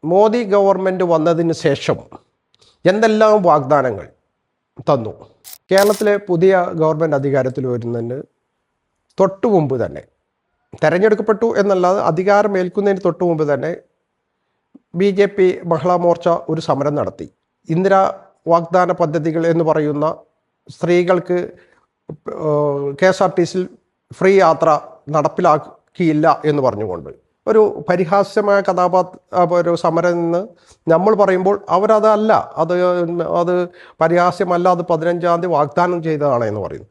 Modi government വന്നതിന് ശേഷം എന്തെല്ലാം വാഗ്ദാനങ്ങൾ തന്നു. കേരളത്തിലെ പുതിയ ഗവൺമെൻറ് അധികാരത്തിൽ വരുന്നതിന് തൊട്ടു മുമ്പ് തന്നെ, തെരഞ്ഞെടുക്കപ്പെട്ടു എന്നല്ലാതെ അധികാരം ഏൽക്കുന്നതിന് തൊട്ടു മുമ്പ് തന്നെ BJP മഹിളാ മോർച്ച ഒരു സമരം നടത്തി. ഇന്ദിരാ വാഗ്ദാന പദ്ധതികൾ എന്ന് പറയുന്ന സ്ത്രീകൾക്ക് KSRTCയിൽ ഫ്രീ യാത്ര നടപ്പിലാക്കിയില്ല എന്ന് പറഞ്ഞുകൊണ്ട് ഒരു പരിഹാസ്യമായ ഒരു സമരം നിന്ന് നമ്മൾ പറയുമ്പോൾ അവരതല്ല, അത് പരിഹാസ്യമല്ല, അത് 15-ാം തീയതി വാഗ്ദാനം ചെയ്തതാണ് എന്ന് പറയുന്നു.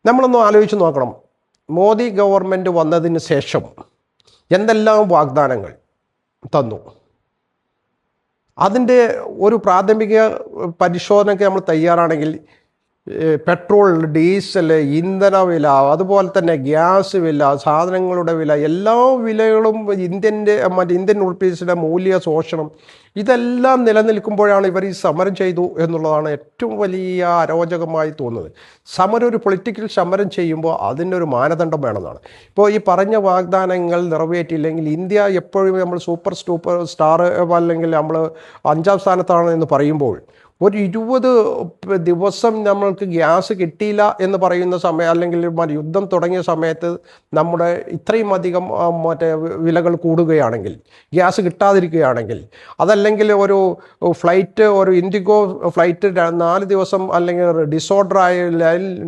നമ്മളൊന്ന് ആലോചിച്ച് നോക്കണം, മോദി ഗവൺമെൻറ് വന്നതിന് ശേഷം എന്തെല്ലാം വാഗ്ദാനങ്ങൾ തന്നു. അതിൻ്റെ ഒരു പ്രാഥമിക പരിശോധനയ്ക്ക് നമ്മൾ തയ്യാറാണെങ്കിൽ പെട്രോൾ, ഡീസൽ, ഇന്ധന വില, അതുപോലെ തന്നെ ഗ്യാസ് വില, സാധനങ്ങളുടെ വില, എല്ലാ വിലകളും ഇന്ത്യൻ റുപ്പീസിൻ്റെ മൂല്യ ശോഷണം, ഇതെല്ലാം നിലനിൽക്കുമ്പോഴാണ് ഇവർ ഈ സമരം ചെയ്തു എന്നുള്ളതാണ് ഏറ്റവും വലിയ അരോചകമായി തോന്നുന്നത്. സമരം, ഒരു പൊളിറ്റിക്കൽ സമരം ചെയ്യുമ്പോൾ അതിനൊരു മാനദണ്ഡം വേണമെന്നാണ്. ഇപ്പോൾ ഈ പറഞ്ഞ വാഗ്ദാനങ്ങൾ നിറവേറ്റിയില്ലെങ്കിൽ ഇന്ത്യ എപ്പോഴും നമ്മൾ സൂപ്പർ സ്റ്റാർ അല്ലെങ്കിൽ നമ്മൾ 5-ാം സ്ഥാനത്താണ് എന്ന് പറയുമ്പോൾ ഒരു 20 ദിവസം നമ്മൾക്ക് ഗ്യാസ് കിട്ടിയില്ല എന്ന് പറയുന്ന സമയം, അല്ലെങ്കിൽ യുദ്ധം തുടങ്ങിയ സമയത്ത് നമ്മുടെ ഇത്രയും അധികം വിലകൾ കൂടുകയാണെങ്കിൽ, ഗ്യാസ് കിട്ടാതിരിക്കുകയാണെങ്കിൽ, അതല്ലെങ്കിൽ ഒരു ഫ്ലൈറ്റ്, ഒരു ഇൻഡിഗോ ഫ്ലൈറ്റ് 4 ദിവസം അല്ലെങ്കിൽ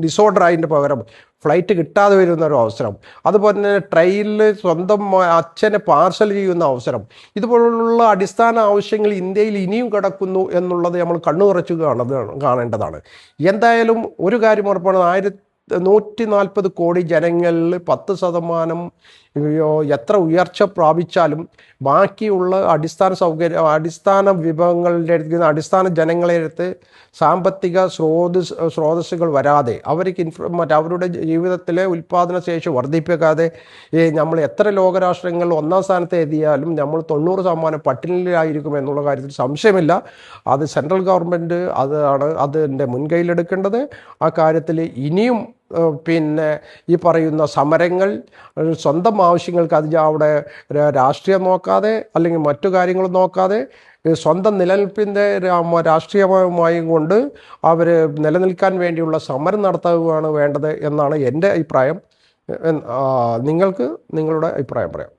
ഡിസോർഡർ പകരം ഫ്ലൈറ്റ് കിട്ടാതെ വരുന്ന ഒരു അവസരം, അതുപോലെ തന്നെ ട്രെയിനിൽ സ്വന്തം അച്ഛനെ പാർസൽ ചെയ്യുന്ന അവസരം, ഇതുപോലുള്ള അടിസ്ഥാന ആവശ്യങ്ങൾ ഇന്ത്യയിൽ ഇനിയും കിടക്കുന്നു എന്നുള്ളത് നമ്മൾ കണ്ണു തുറച്ച് കാണേണ്ടതാണ്. എന്തായാലും ഒരു കാര്യം ഉറപ്പാണ്, 140 കോടി ജനങ്ങളിൽ 10% എത്ര ഉയർച്ച പ്രാപിച്ചാലും ബാക്കിയുള്ള അടിസ്ഥാന വിഭവങ്ങളുടെ അടുത്ത്, അടിസ്ഥാന ജനങ്ങളെ അടുത്ത് സാമ്പത്തിക സ്രോതസ്സുകൾ വരാതെ, അവർക്ക് അവരുടെ ജീവിതത്തിലെ ഉൽപ്പാദന ശേഷി വർദ്ധിപ്പിക്കാതെ നമ്മൾ എത്ര ലോകരാഷ്ട്രങ്ങൾ 1-ാം സ്ഥാനത്ത് എത്തിയാലും നമ്മൾ 90% പട്ടിണിയിലായിരിക്കും എന്നുള്ള കാര്യത്തിൽ സംശയമില്ല. അത് സെൻട്രൽ ഗവൺമെൻറ് അതിൻ്റെ മുൻകൈയിലെടുക്കേണ്ടത്. ആ കാര്യത്തിൽ ഇനിയും ഈ പറയുന്ന സമരങ്ങൾ സ്വന്തം ആവശ്യങ്ങൾക്ക് അവിടെ രാഷ്ട്രീയം നോക്കാതെ അല്ലെങ്കിൽ മറ്റു കാര്യങ്ങൾ നോക്കാതെ സ്വന്തം നിലനിൽപ്പിൻ്റെ രാഷ്ട്രീയമായി കൊണ്ട് അവർ നിലനിൽക്കാൻ വേണ്ടിയുള്ള സമരം നടത്തുകയാണ് വേണ്ടത് എന്നാണ് എൻ്റെ അഭിപ്രായം. നിങ്ങൾക്ക് നിങ്ങളുടെ അഭിപ്രായം പറയാം.